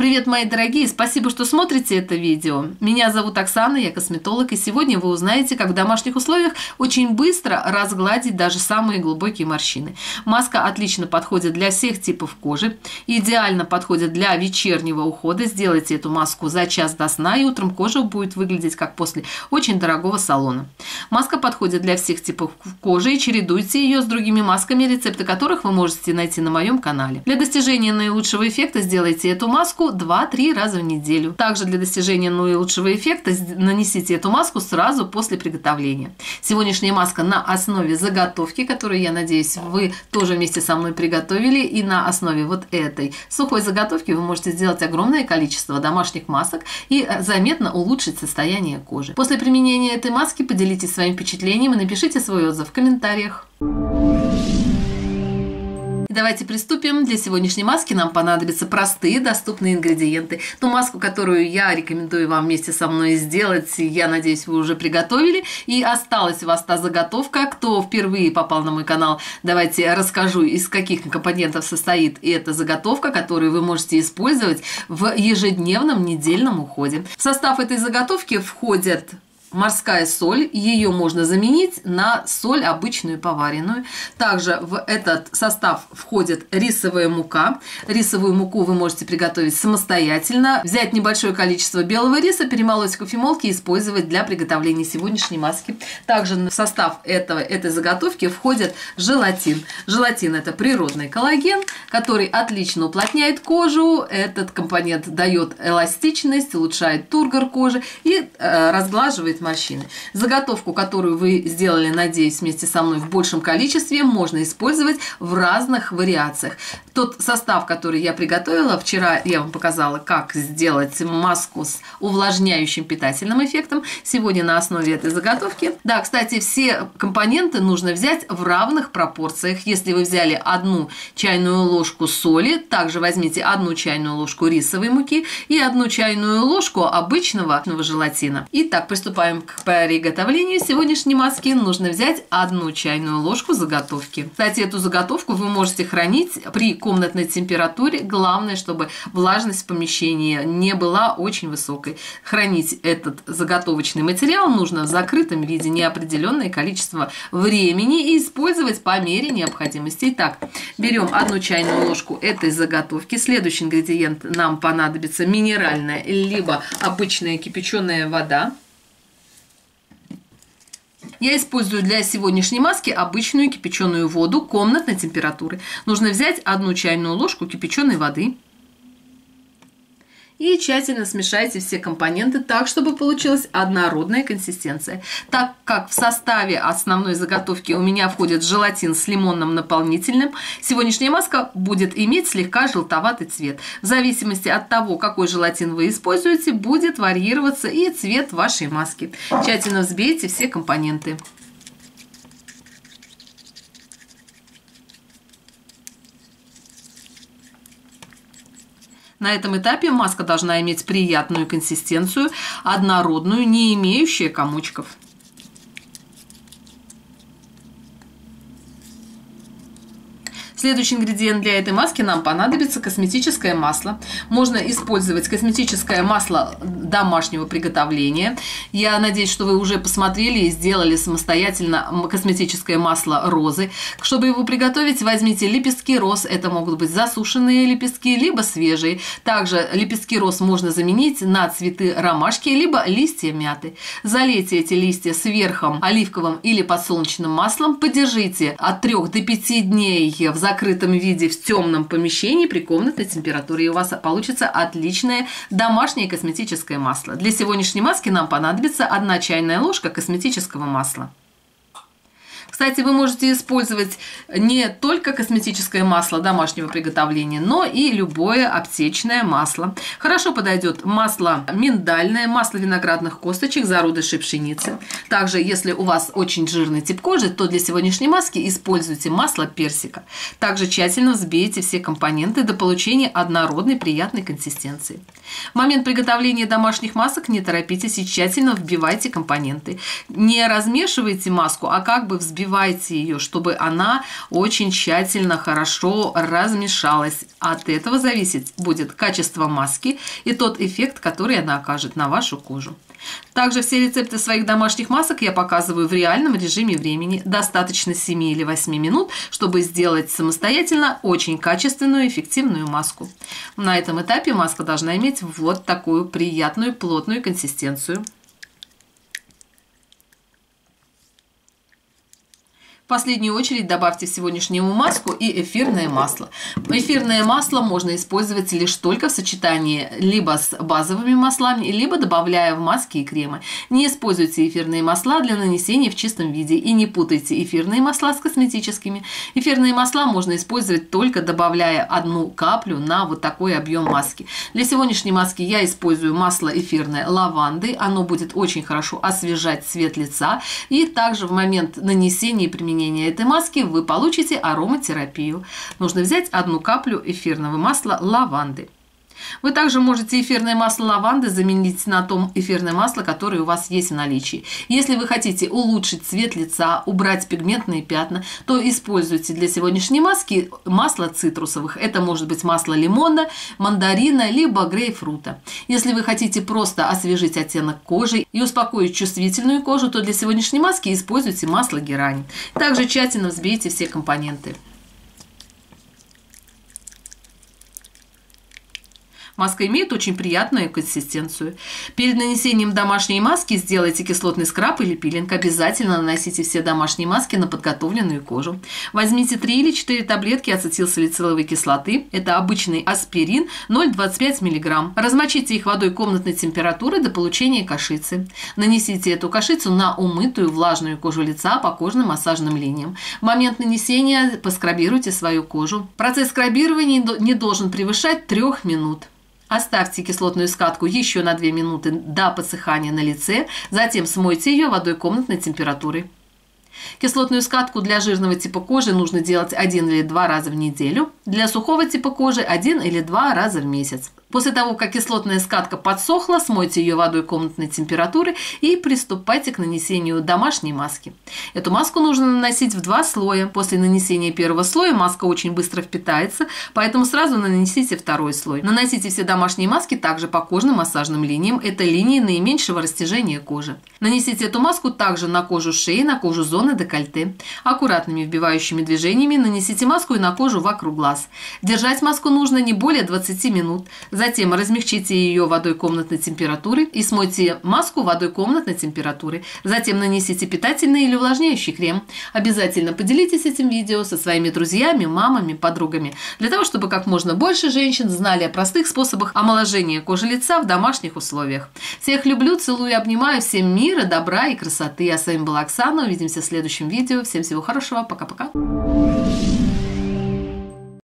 Привет, мои дорогие! Спасибо, что смотрите это видео. Меня зовут Оксана, я косметолог, и сегодня вы узнаете, как в домашних условиях очень быстро разгладить даже самые глубокие морщины. Маска отлично подходит для всех типов кожи, идеально подходит для вечернего ухода. Сделайте эту маску за час до сна, и утром кожа будет выглядеть как после очень дорогого салона. Маска подходит для всех типов кожи, и чередуйте ее с другими масками, рецепты которых вы можете найти на моем канале. Для достижения наилучшего эффекта сделайте эту маску 2-3 раза в неделю. Также для достижения наилучшего эффекта нанесите эту маску сразу после приготовления. Сегодняшняя маска на основе заготовки, которую, я надеюсь, вы тоже вместе со мной приготовили. И на основе вот этой сухой заготовки вы можете сделать огромное количество домашних масок и заметно улучшить состояние кожи. После применения этой маски поделитесь своим впечатлением и напишите свой отзыв в комментариях. Давайте приступим. Для сегодняшней маски нам понадобятся простые, доступные ингредиенты. Ту маску, которую я рекомендую вам вместе со мной сделать, я надеюсь, вы уже приготовили. И осталась у вас та заготовка. Кто впервые попал на мой канал, давайте расскажу, из каких компонентов состоит эта заготовка, которую вы можете использовать в ежедневном недельном уходе. В состав этой заготовки входят морская соль, ее можно заменить на соль обычную поваренную. Также в этот состав входит рисовая мука. Рисовую муку вы можете приготовить самостоятельно. Взять небольшое количество белого риса, перемолоть в кофемолке и использовать для приготовления сегодняшней маски. Также в состав этой заготовки входит желатин. Желатин – это природный коллаген, который отлично уплотняет кожу. Этот компонент дает эластичность, улучшает тургор кожи и разглаживает морщины. Заготовку, которую вы сделали, надеюсь, вместе со мной в большем количестве, можно использовать в разных вариациях. Тот состав, который я приготовила, вчера я вам показала, как сделать маску с увлажняющим питательным эффектом. Сегодня на основе этой заготовки. Да, кстати, все компоненты нужно взять в равных пропорциях. Если вы взяли 1 чайную ложку соли, также возьмите 1 чайную ложку рисовой муки и 1 чайную ложку обычного желатина. Итак, приступаем к приготовлению сегодняшней маски. Нужно взять 1 чайную ложку заготовки. Кстати, эту заготовку вы можете хранить при комнатной температуре. Главное, чтобы влажность в помещении не была очень высокой. Хранить этот заготовочный материал нужно в закрытом виде неопределенное количество времени и использовать по мере необходимости. Итак, берем 1 чайную ложку этой заготовки. Следующий ингредиент: нам понадобится минеральная либо обычная кипяченая вода. Я использую для сегодняшней маски обычную кипяченую воду комнатной температуры. Нужно взять 1 чайную ложку кипяченой воды и тщательно смешайте все компоненты так, чтобы получилась однородная консистенция. Так как в составе основной заготовки у меня входит желатин с лимонным наполнителем, сегодняшняя маска будет иметь слегка желтоватый цвет. В зависимости от того, какой желатин вы используете, будет варьироваться и цвет вашей маски. Тщательно взбейте все компоненты. На этом этапе маска должна иметь приятную консистенцию, однородную, не имеющую комочков. Следующий ингредиент для этой маски: нам понадобится косметическое масло. Можно использовать косметическое масло домашнего приготовления. Я надеюсь, что вы уже посмотрели и сделали самостоятельно косметическое масло розы. Чтобы его приготовить, возьмите лепестки роз. Это могут быть засушенные лепестки, либо свежие. Также лепестки роз можно заменить на цветы ромашки, либо листья мяты. Залейте эти листья сверху оливковым или подсолнечным маслом. Подержите от 3 до 5 дней в закрытом виде в темном помещении при комнатной температуре, и у вас получится отличное домашнее косметическое масло. Для сегодняшней маски нам понадобится 1 чайная ложка косметического масла. Кстати, вы можете использовать не только косметическое масло домашнего приготовления, но и любое аптечное масло. Хорошо подойдет масло миндальное, масло виноградных косточек, зародышей пшеницы. Также, если у вас очень жирный тип кожи, то для сегодняшней маски используйте масло персика. Также тщательно взбейте все компоненты до получения однородной приятной консистенции. В момент приготовления домашних масок не торопитесь и тщательно вбивайте компоненты. Не размешивайте маску, а как бы взбивайте взбивайте ее, чтобы она очень тщательно, хорошо размешалась. От этого зависеть будет качество маски и тот эффект, который она окажет на вашу кожу. Также все рецепты своих домашних масок я показываю в реальном режиме времени. Достаточно 7 или 8 минут, чтобы сделать самостоятельно очень качественную и эффективную маску. На этом этапе маска должна иметь вот такую приятную плотную консистенцию. В последнюю очередь добавьте в сегодняшнюю маску и эфирное масло. Эфирное масло можно использовать лишь только в сочетании либо с базовыми маслами, либо добавляя в маски и кремы. Не используйте эфирные масла для нанесения в чистом виде и не путайте эфирные масла с косметическими. Эфирные масла можно использовать только добавляя 1 каплю на вот такой объем маски. Для сегодняшней маски я использую масло эфирное лаванды. Оно будет очень хорошо освежать цвет лица, и также в момент нанесения и применения этой маски вы получите ароматерапию. Нужно взять 1 каплю эфирного масла лаванды. Вы также можете эфирное масло лаванды заменить на то эфирное масло, которое у вас есть в наличии. Если вы хотите улучшить цвет лица, убрать пигментные пятна, то используйте для сегодняшней маски масло цитрусовых. Это может быть масло лимона, мандарина, либо грейпфрута. Если вы хотите просто освежить оттенок кожи и успокоить чувствительную кожу, то для сегодняшней маски используйте масло герани. Также тщательно взбейте все компоненты. Маска имеет очень приятную консистенцию. Перед нанесением домашней маски сделайте кислотный скраб или пилинг. Обязательно наносите все домашние маски на подготовленную кожу. Возьмите 3 или 4 таблетки ацетилсалициловой кислоты. Это обычный аспирин 0,25 мг. Размочите их водой комнатной температуры до получения кашицы. Нанесите эту кашицу на умытую влажную кожу лица по кожным массажным линиям. В момент нанесения поскрабируйте свою кожу. Процесс скрабирования не должен превышать 3 минут. Оставьте кислотную скатку еще на 2 минуты до подсыхания на лице, затем смойте ее водой комнатной температуры. Кислотную скатку для жирного типа кожи нужно делать 1 или 2 раза в неделю, для сухого типа кожи 1 или 2 раза в месяц. После того, как кислотная скатка подсохла, смойте ее водой комнатной температуры и приступайте к нанесению домашней маски. Эту маску нужно наносить в 2 слоя. После нанесения первого слоя маска очень быстро впитается, поэтому сразу нанесите 2 слой. Наносите все домашние маски также по кожным массажным линиям. Это линии наименьшего растяжения кожи. Нанесите эту маску также на кожу шеи, на кожу зоны декольте. Аккуратными вбивающими движениями нанесите маску и на кожу вокруг глаз. Держать маску нужно не более 20 минут. Затем размягчите ее водой комнатной температуры и смойте маску водой комнатной температуры. Затем нанесите питательный или увлажняющий крем. Обязательно поделитесь этим видео со своими друзьями, мамами, подругами, для того, чтобы как можно больше женщин знали о простых способах омоложения кожи лица в домашних условиях. Всех люблю, целую и обнимаю. Всем мира, добра и красоты. А с вами была Оксана. Увидимся в следующем видео. Всем всего хорошего. Пока-пока.